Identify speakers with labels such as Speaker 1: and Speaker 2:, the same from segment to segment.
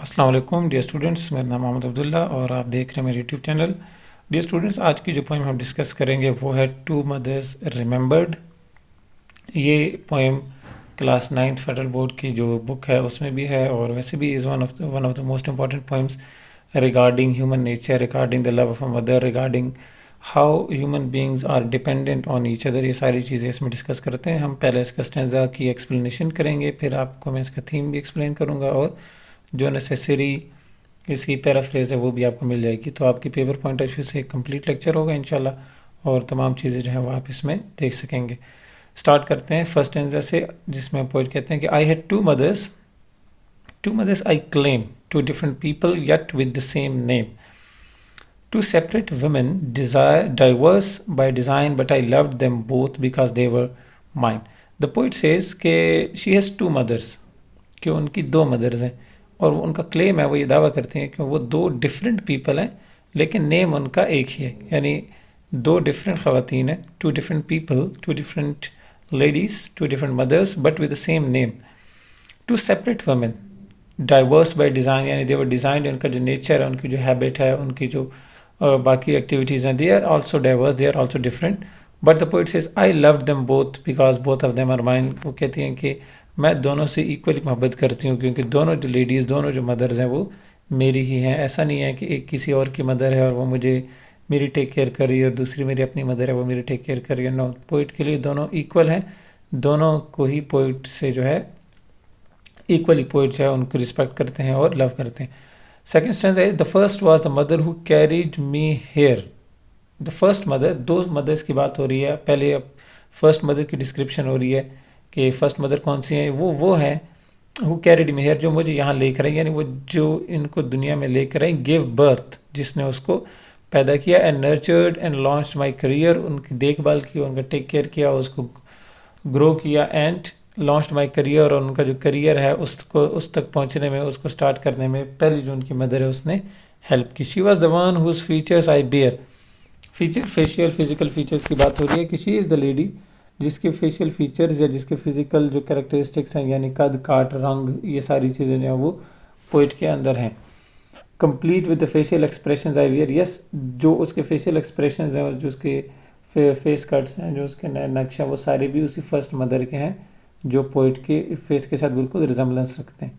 Speaker 1: السلام علیکم dear students, میرا نام محمد عبداللہ اور آپ دیکھ رہے ہیں میرے یوٹیوب چینل. ڈیئر اسٹوڈنٹس، آج کی جو پوئم ہم ڈسکس کریں گے وہ ہے ٹو مدرز ریممبرڈ. یہ پوئم کلاس 9 فیڈرل بورڈ کی جو بک ہے اس میں بھی ہے، اور ویسے بھی is one of the most important poems regarding human nature, regarding the love of a mother, regarding how human beings are dependent on each other. یہ ساری چیزیں اس میں ڈسکس کرتے ہیں. ہم پہلے اس کا اسٹینزا کی ایکسپلینیشن کریں گے، پھر آپ کو میں اس کا تھیم بھی ایکسپلین کروں گا، اور جو نیسیسری اس کی پیرافریز ہے وہ بھی آپ کو مل جائے گی. تو آپ کی پیپر پوائنٹ آف ویو سے ایک کمپلیٹ لیکچر ہوگا انشاءاللہ، اور تمام چیزیں جو ہیں وہ آپ اس میں دیکھ سکیں گے. اسٹارٹ کرتے ہیں فرسٹ اسٹینزا سے، جس میں پوئٹ کہتے ہیں کہ I had two mothers I claim two different people yet with the same name. Two separate women, diverse by design, but I loved them both because they were mine. The poet says کہ she has two mothers، کہ ان کی دو mothers ہیں، اور ان کا کلیم ہے، وہ یہ دعویٰ کرتے ہیں کہ وہ دو ڈفرینٹ پیپل ہیں لیکن نیم ان کا ایک ہی ہے. یعنی دو ڈفرینٹ خواتین ہیں، two different people, two different ladies, two different mothers but with the same name. Two separate women divorce by design, یعنی دے ور ڈیزائنڈ، ان کا جو نیچر ہے، ان کی جو ہیبٹ ہے، ان کی جو باقی ایکٹیویٹیز ہیں، they are also diverse, they are also different. But the poet says I love them both because both of them are mine. وہ کہتی ہیں کہ میں دونوں سے ایکولی محبت کرتی ہوں، کیونکہ دونوں جو لیڈیز، دونوں جو مدرز ہیں وہ میری ہی ہیں. ایسا نہیں ہے کہ ایک کسی اور کی مدر ہے اور وہ مجھے میری ٹیک کیئر کر رہی ہے، اور دوسری میری اپنی مدر ہے وہ میری ٹیک کیئر کر رہی ہے. نو، پوئٹ کے لیے دونوں ایکول ہیں، دونوں کو ہی پوئٹ سے جو ہے ایکولی پوئٹ جو ہے ان کو رسپیکٹ کرتے ہیں اور لو کرتے ہیں. سیکنڈ اسٹینزا ہے، the first was the mother who carried me here. The first mother, دو مدرس کی بات ہو رہی ہے. پہلے اب فرسٹ مدر کی ڈسکرپشن ہو رہی ہے کہ فرسٹ مدر کون سی ہیں. وہ ہیں ہو کیریڈ می ہیئر، جو مجھے یہاں لے کر آئی، یعنی وہ جو ان کو دنیا میں لے کر آئی. گیو برتھ، جس نے اس کو پیدا کیا. And nurtured and launched my career, ان کی دیکھ بھال کی، ان کا ٹیک کیئر کیا، اس کو گرو کیا. اینڈ لانچڈ مائی کریئر، اور ان کا جو کریئر ہے اس تک پہنچنے میں، اس کو سٹارٹ کرنے میں پہلی جو ان کی مدر ہے اس نے ہیلپ کی. She was the one whose features I bear. Feature, facial, physical features کی بات ہو رہی ہے کہ شی از دا لیڈی جس کے فیشیل فیچرز یا جس کے فزیکل جو کریکٹرسٹکس ہیں، یعنی قد، کاٹ، رنگ، یہ ساری چیزیں جو ہیں وہ پوئٹ کے اندر ہیں. Complete with the facial expressions I wear. Yes, جو اس کے فیشیل ایکسپریشنز ہیں اور جو اس کے فیس کٹس ہیں، جو اس کے نقش ہیں، وہ سارے بھی اسی فرسٹ مدر کے ہیں جو پوئٹ کے فیس کے ساتھ بالکل ریزمبلنس رکھتے ہیں.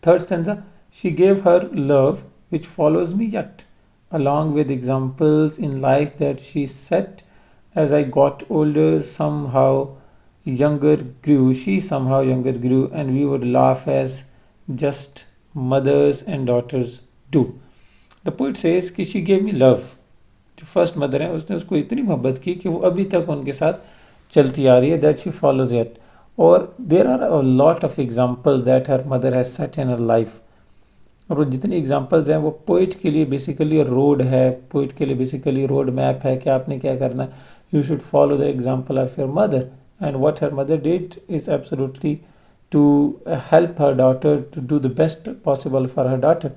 Speaker 1: Third stanza, she gave her love which follows me yet along with examples in life that she set. As I got older, she somehow younger grew, and we would laugh as just mothers and daughters do. The poet says کہ she gave me love. جو first mother ہیں اس نے اس کو اتنی محبت کی کہ وہ ابھی تک ان کے ساتھ چلتی آ رہی ہے. That she follows yet. اور there are a lot of examples that her mother has set in her life. اور وہ جتنی ایگزامپلز ہیں وہ پوئٹ کے لیے بیسیکلی روڈ ہے، پوئٹ کے لیے بیسیکلی روڈ میپ ہے کہ آپ نے کیا کرنا ہے. You should follow the example of your mother, and what her mother did is absolutely to help her daughter to do the best possible for her daughter.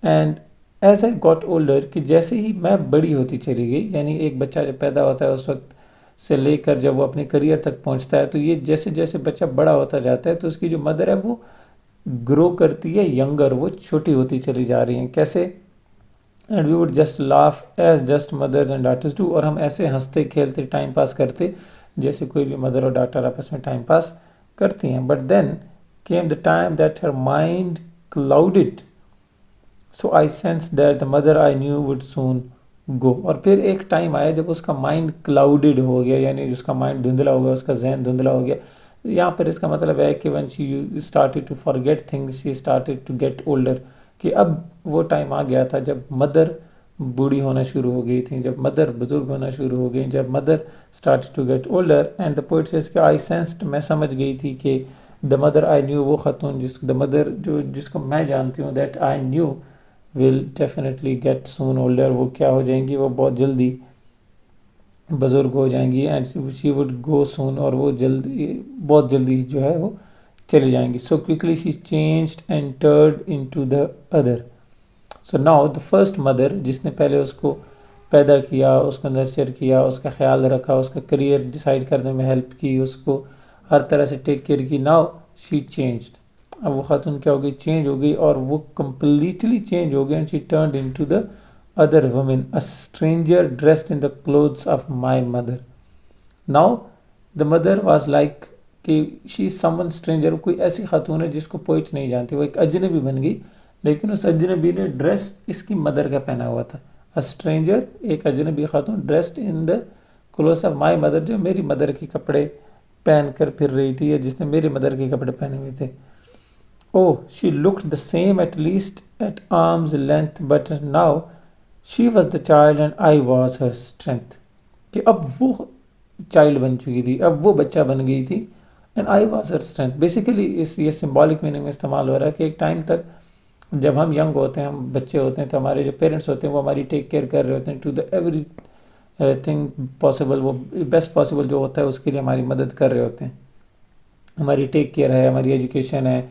Speaker 1: And as I got older, کہ جیسے ہی میں بڑی ہوتی چلی گئی، یعنی ایک بچہ جب پیدا ہوتا ہے اس وقت سے لے کر جب وہ اپنے کریئر تک پہنچتا ہے، تو یہ جیسے جیسے بچہ بڑا ہوتا جاتا ہے تو اس کی جو مدر ہے وہ گرو کرتی ہے، ینگر، وہ چھوٹی ہوتی چلی جا رہی ہیں. کیسے؟ And we would just laugh as just mothers and daughters do. اور ہم ایسے ہنستے کھیلتے ٹائم پاس کرتے جیسے کوئی بھی مدر اور ڈاٹر آپس میں ٹائم پاس کرتی ہیں. But then came the time that her mind clouded, so I sense that the mother I knew would soon go. اور پھر ایک ٹائم آیا جب اس کا مائنڈ کلاؤڈڈ ہو گیا، یعنی جس کا مائنڈ دھندلا ہو گیا، اس کا ذہن دھندلا ہو گیا. یہاں پر اس کا مطلب ہے کہ when she started to forget things, she started to get older. کہ اب وہ ٹائم آ گیا تھا جب مدر بوڑھی ہونا شروع ہو گئی تھی، جب مدر بزرگ ہونا شروع ہو گئی، جب mother started to get older. And the poet says کہ I sensed، میں سمجھ گئی تھی کہ the mother I knew، وہ خاتون the mother جس کو میں جانتی ہوں، that I knew will definitely get soon older. وہ کیا ہو جائیں گی؟ وہ بہت جلدی بزرگ ہو جائیں گی. اینڈ شی وڈ گو سون، اور وہ بہت جلدی جو ہے وہ چلی جائیں گی. So quickly she changed and turned into the other. So now the first mother, جس نے پہلے اس کو پیدا کیا، اس کو نرچر کیا، اس کا خیال رکھا، اس کا کریئر ڈیسائیڈ کرنے میں ہیلپ کی، اس کو ہر طرح سے ٹیک کیئر کی. Now she changed. اب وہ خاتون کیا ہو گئی؟ چینج ہو گئی، اور وہ کمپلیٹلی چینج ہو گئی. And she turned into the other woman, a stranger dressed in the clothes of my mother. Now the mother was like کہ شی سم ون اسٹرینجر، کوئی ایسی خاتون ہے جس کو پوئٹ نہیں جانتی، وہ ایک اجنبی بن گئی، لیکن اس اجنبی نے ڈریس اس کی مدر کا پہنا ہوا تھا. اسٹرینجر، ایک اجنبی خاتون، dressed in the clothes of my mother, جو میری مدر کے کپڑے پہن کر پھر رہی تھی، یا جس نے میرے مدر کے کپڑے پہنے ہوئے تھے. Oh, she looked the same at least at arm's length, but now she was the child and I was her strength. کہ اب وہ چائلڈ بن چکی تھی، اب وہ بچہ بن گئی تھی. And I was her strength. Basically یہ سمبولک میننگ میں استعمال ہو رہا ہے کہ ایک ٹائم تک جب ہم ینگ ہوتے ہیں، ہم بچے ہوتے ہیں، تو ہمارے جو پیرنٹس ہوتے ہیں وہ ہماری ٹیک کیئر کر رہے ہوتے ہیں to the everything possible, وہ بیسٹ پاسبل جو ہوتا ہے اس کے لیے ہماری مدد کر رہے ہوتے ہیں. ہماری ٹیک کیئر ہے، ہماری ایجوکیشن ہے،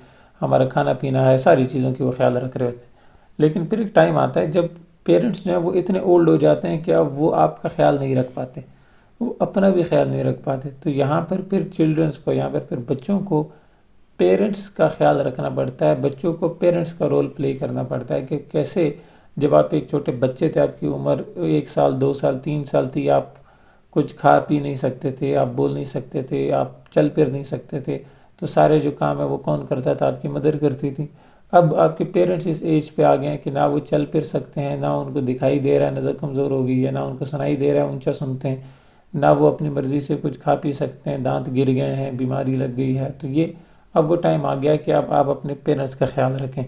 Speaker 1: ہمارا کھانا پینا ہے، ساری چیزوں کی وہ خیال رکھ رہے ہوتے ہیں. لیکن پھر ایک ٹائم آتا ہے جب پیرنٹس جو ہیں وہ اتنے اولڈ ہو جاتے ہیں کہ اب وہ آپ کا خیال نہیں رکھ پاتے، وہ اپنا بھی خیال نہیں رکھ پاتے. تو یہاں پر پھر چلڈرنس کو، یہاں پر پھر بچوں کو پیرنٹس کا خیال رکھنا پڑتا ہے، بچوں کو پیرنٹس کا رول پلے کرنا پڑتا ہے. کہ کیسے جب آپ ایک چھوٹے بچے تھے، آپ کی عمر 1 سال 2 سال 3 سال تھی، آپ کچھ کھا پی نہیں سکتے تھے، آپ بول نہیں سکتے تھے، آپ چل پھر نہیں سکتے تھے، تو سارے جو کام ہے وہ کون کرتا تھا؟ آپ کی مدر کرتی تھی. اب آپ کے پیرنٹس اس ایج پہ آ گئے ہیں کہ نہ وہ چل پھر سکتے ہیں، نہ ان کو دکھائی دے رہا ہے، نظر کمزور ہو گئی ہے، نہ ان کو سنائی دے رہا ہے، اونچا سنتے ہیں، نہ وہ اپنی مرضی سے کچھ کھا پی سکتے ہیں، دانت گر گئے ہیں، بیماری لگ گئی ہے. تو یہ اب وہ ٹائم آ گیا کہ اب آپ اپنے پیرنٹس کا خیال رکھیں.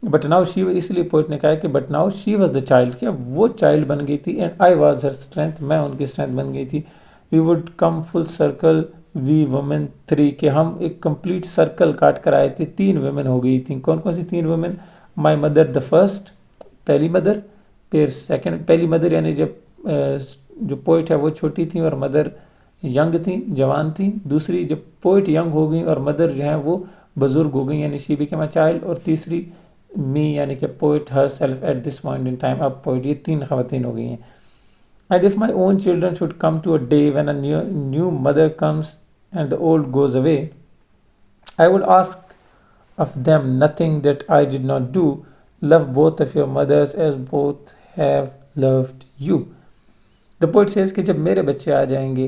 Speaker 1: بٹ ناؤ شی، اس لیے پوئٹ نے کہا ہے کہ but now she was the child, کہ اب وہ چائلڈ بن گئی تھی. And I was her strength, میں ان کی اسٹرینتھ بن گئی تھی. We would come full circle we women 3، کہ ہم ایک کمپلیٹ سرکل کاٹ کر آئے تھے. 3 ویمن ہو گئی تھیں. کون کون سی 3 women? My mother the first, پہلی مدر، پھر سیکنڈ، پہلی مدر یعنی جب جو پوئٹ ہے وہ چھوٹی تھیں اور مدر ینگ تھیں، جوان تھیں. دوسری جب پوئٹ ینگ ہو گئیں اور مدر جو ہیں وہ بزرگ ہو گئیں، یعنی شی بیکیم اے چائلڈ. اور تیسری می، یعنی کہ poet herself at this point in time, اب پوئٹ. یہ 3 خواتین ہو گئی ہیں. And if my own children should come to a day when a new mother comes and the old goes away, I would ask of them nothing that I did not do. Love both of your mothers as both have loved you. The poet says کہ جب میرے بچے آ جائیں گے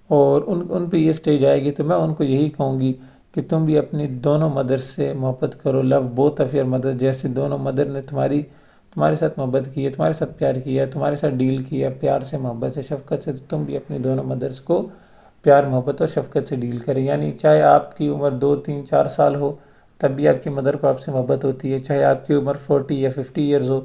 Speaker 1: اور ان پہ یہ stage آئے گی تو میں ان کو یہی کہوں گی کہ تم بھی اپنی دونوں مدر سے محبت کرو. لو بوتھ آف یور مدر، جیسے دونوں مدر نے تمہارے ساتھ محبت کی ہے، تمہارے ساتھ پیار کیا ہے، تمہارے ساتھ ڈیل کیا، پیار سے، محبت سے، شفقت سے، تو تم بھی اپنی دونوں مدرس کو پیار، محبت اور شفقت سے ڈیل کریں. یعنی چاہے آپ کی عمر 2 3 4 سال ہو تب بھی آپ کی مدر کو آپ سے محبت ہوتی ہے، چاہے آپ کی عمر 40 یا 50 ایئرز ہو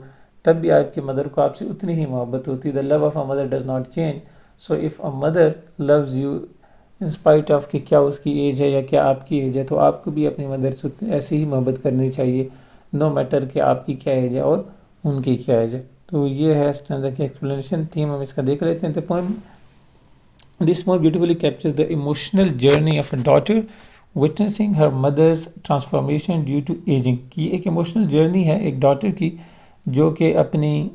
Speaker 1: تب بھی آپ کی مدر کو آپ سے اتنی ہی محبت ہوتی ہے. The love of a mother does not change. So if a mother loves you in spite of کہ کیا اس کی ایج ہے یا کیا آپ کی ایج ہے، تو آپ کو بھی اپنی مدر سے ایسے ہی محبت کرنی چاہیے، نو میٹر کہ آپ کی کیا ایج ہے اور ان کی کیا ایج ہے. تو یہ ہے اسٹینزا کی ایکسپلینیشن. تھیم ہم اس کا دیکھ لیتے ہیں. تو poem, this poem beautifully captures the emotional journey of a daughter witnessing her mother's transformation due to aging. کہ یہ ایک ایموشنل جرنی ہے ایک ڈاٹر کی جو کہ اپنی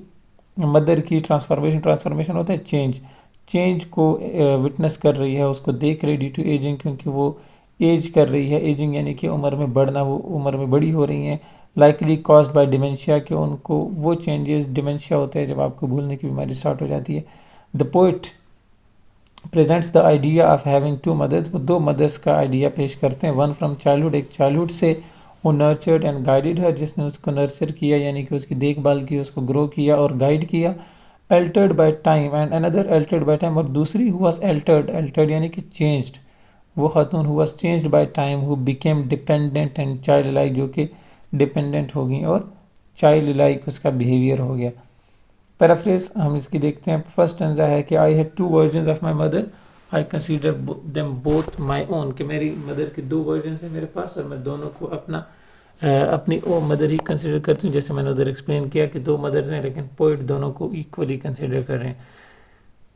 Speaker 1: مدر کی ٹرانسفارمیشن ہوتا ہے چینج کو وٹنس کر رہی ہے، اس کو دیکھ رہی ڈیو ٹو ایجنگ، کیونکہ وہ ایج کر رہی ہے. ایجنگ یعنی کہ عمر میں بڑھنا، وہ عمر میں بڑی ہو رہی ہیں. لائکلی کازڈ بائی ڈیمینشیا، کہ ان کو وہ چینجز، ڈیمینشیا ہوتا ہے جب آپ کو بھولنے کی بیماری اسٹارٹ ہو جاتی ہے. دا poet presents the idea of having 2 mothers. وہ 2 mothers کا آئیڈیا پیش کرتے ہیں. ون فرام چائلڈہڈ، ایک چائلڈہڈ سے وہ nurtured and guided her، جس نے اس کو نرچر کیا یعنی کہ اس کی دیکھ بھال کی، اس کو گرو کیا اور گائیڈ کیا. altered by time and another altered by time، اور دوسری who was altered یعنی کہ changed، وہ خاتون who was changed by time who became dependent and childlike، جو کہ ڈپینڈنٹ ہو گئیں اور چائلڈ لائک اس کا بیہیویئر ہو گیا. پیرافریز ہم اس کی دیکھتے ہیں. فرسٹ ٹنزا ہے کہ I had 2 versions of my mother I consider them both my own, کہ میری مدر کے 2 ورژنز ہیں میرے پاس اور میں دونوں کو اپنی مدر ہی کنسیڈر کرتی ہوں. جیسے میں نے ادھر ایکسپلین کیا کہ 2 مدرز ہیں لیکن پوئٹ دونوں کو ایکولی کنسیڈر کر رہے ہیں.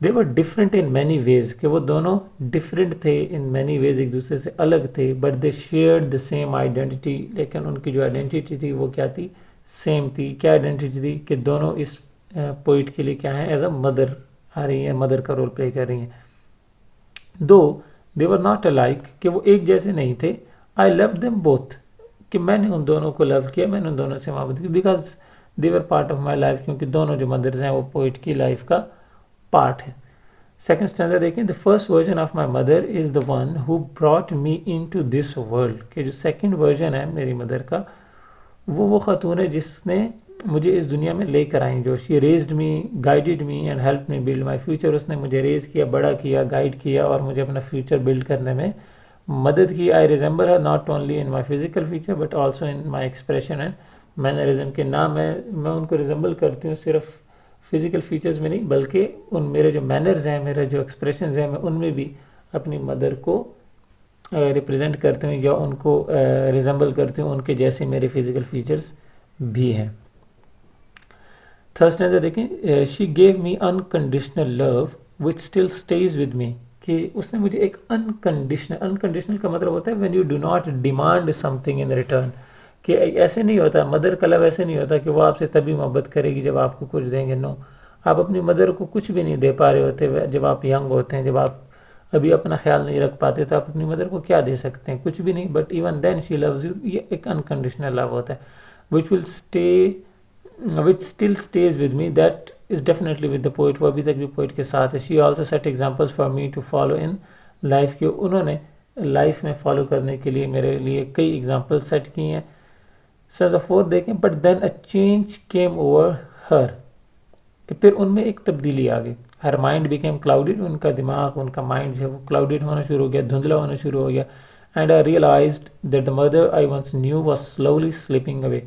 Speaker 1: دے were different in many ways, کہ وہ دونوں ڈفرینٹ تھے ان مینی ویز، ایک دوسرے سے الگ تھے. But they shared the same identity, لیکن ان کی جو آئیڈینٹی تھی وہ کیا تھی؟ سیم تھی. کیا آئیڈینٹی تھی؟ کہ دونوں اس پوئٹ کے لیے کیا ہیں؟ ایز اے مدر آ رہی ہیں، مدر کا رول پلے کر رہی ہیں. دو دے ور ناٹ alike، کہ وہ ایک جیسے نہیں تھے. آئی لو دیم بوتھ، کہ میں نے ان دونوں کو لو کیا, میں نے ان دونوں سے محبت کی, because they were part of my life, کیونکہ دونوں جو مدرز ہیں وہ پوئٹ کی لائف کا پارٹ ہے. سیکنڈ اسٹینزا دیکھیں, the first version of my mother is the one who brought me into this world, کہ جو سیکنڈ ورژن ہے میری مدر کا وہ خاتون ہے جس نے مجھے اس دنیا میں لے کر آئیں, جو she raised me, guided me and helped me build my future. اس نے مجھے ریز کیا, بڑا کیا, گائیڈ کیا اور مجھے اپنا فیوچر بلڈ کرنے میں مدد کی. I resemble her not only in my physical feature but also in my expression and mannerism, کہ نہ میں ان کو ریزمبل کرتی ہوں صرف فزیکل فیچرز میں نہیں, بلکہ ان میرے جو مینرز ہیں, میرے جو ایکسپریشنز ہیں, میں ان میں بھی اپنی مدر کو ریپرزینٹ کرتی ہوں یا ان کو ریزمبل کرتی ہوں, ان کے جیسے میرے فزیکل فیچرز بھی ہیں. تھرڈ اسٹینزا دیکھیں, she gave me unconditional love which still stays with me, کہ اس نے مجھے ایک انکنڈیشنل کا مطلب ہوتا ہے when you do not demand some thing in return, کہ ایسے نہیں ہوتا, مدر کا لو ایسے نہیں ہوتا کہ وہ آپ سے تبھی محبت کرے گی جب آپ کو کچھ دیں گے. نو, آپ اپنی مدر کو کچھ بھی نہیں دے پا رہے ہوتے جب آپ ینگ ہوتے ہیں, جب آپ ابھی اپنا خیال نہیں رکھ پاتے, تو آپ اپنی مدر کو کیا دے سکتے ہیں, کچھ بھی نہیں. But even then she loves you, یہ ایک انکنڈیشنل لو ہوتا ہے which still stays with me, that is definitely with the poet, وہ ابھی تک بھی poet کے ساتھ ہے. she also set examples for me to follow in life, کہ انہوں نے لائف میں فالو کرنے کے لیے میرے لیے کئی ایگزامپل سیٹ کی ہیں. سو the fourth دیکھیں, but then a change came over her, کہ پھر ان میں ایک تبدیلی آ گئی. her mind became clouded, ان کا دماغ, ان کا مائنڈ جو ہے وہ clouded ہونا شروع ہو گیا, دھندلا ہونا شروع ہو گیا. and I realized that the mother I once knew was slowly slipping away,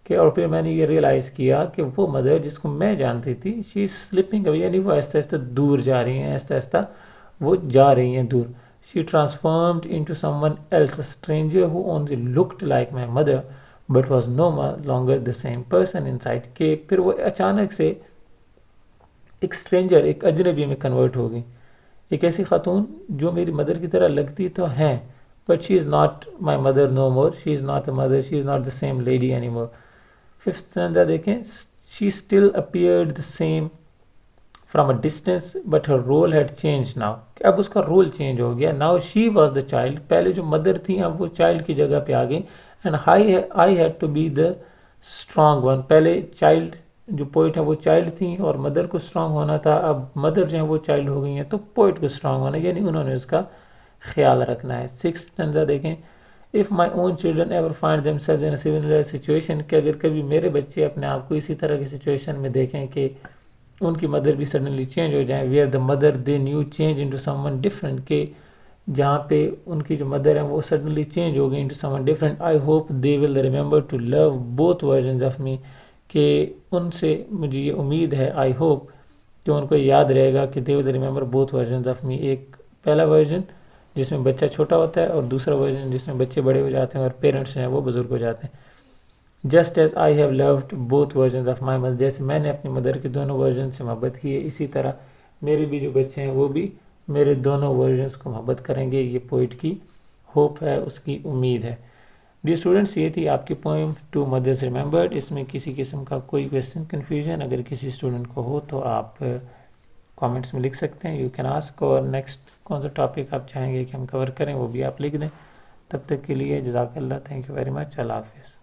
Speaker 1: کہ اور پھر میں نے یہ ریئلائز کیا کہ وہ مدر جس کو میں جانتی تھی, شی از سلپنگ اوے, یعنی وہ آہستہ آہستہ دور جا رہی ہیں, آہستہ آہستہ وہ جا رہی ہیں دور. She transformed into someone else, a stranger who only looked like my mother but was no longer the same person inside, کہ پھر وہ اچانک سے ایک اسٹرینجر, ایک اجنبی میں کنورٹ ہو گئی. ایک ایسی خاتون جو میری مدر کی طرح لگتی تو ہیں, but she is not my mother no more, she is not a mother, she is not the same lady anymore. Fifth stanza دیکھیں, she still appeared the same from a distance but her role had change now, کہ اب اس کا role change ہو گیا. Now she was the child, پہلے جو mother تھیں اب وہ چائلڈ کی جگہ پہ آ گئی. And I had to be the strong one, پہلے چائلڈ جو پوئٹ ہے وہ چائلڈ تھیں اور مدر کو اسٹرانگ ہونا تھا, اب مدر جو ہیں وہ چائلڈ ہو گئی ہیں تو پوئٹ کو اسٹرانگ ہونا, یعنی انہوں نے اس کا خیال رکھنا ہے. سکس اسٹینزا دیکھیں, if my own children ever find themselves in a similar situation, کہ اگر کبھی میرے بچے اپنے آپ کو اسی طرح کی سچویشن میں دیکھیں کہ ان کی مدر بھی سڈنلی چینج ہو جائیں, where the mother they knew change into someone different, کہ جہاں پہ ان کی جو مدر ہیں وہ سڈنلی چینج ہو گئی into someone different, I hope they will remember to love both versions of me, کہ ان سے مجھے یہ امید ہے, I hope کہ ان کو یاد رہے گا کہ they will remember both versions of me, ایک پہلا ورژن جس میں بچہ چھوٹا ہوتا ہے اور دوسرا ورژن جس میں بچے بڑے ہو جاتے ہیں اور پیرنٹس ہیں وہ بزرگ ہو جاتے ہیں. Just as I have loved both versions of my mother, جیسے میں نے اپنی مدر کے دونوں ورژن سے محبت کی ہے, اسی طرح میرے بھی جو بچے ہیں وہ بھی میرے دونوں ورژنز کو محبت کریں گے. یہ پوئٹ کی ہوپ ہے, اس کی امید ہے. ڈیئر اسٹوڈنٹس, یہ تھی آپ کی پوئم ٹو مدرز ریممبرڈ. اس میں کسی قسم کا کوئی کویسچن کنفیوژن اگر کسی اسٹوڈنٹ کو ہو تو آپ کامنٹس میں لکھ سکتے ہیں, یو کین آسک. اور نیکسٹ کون سا ٹاپک آپ چاہیں گے کہ ہم کور کریں وہ بھی آپ لکھ دیں. تب تک کے لیے جزاک اللہ, تھینک یو ویری مچ, اللہ حافظ.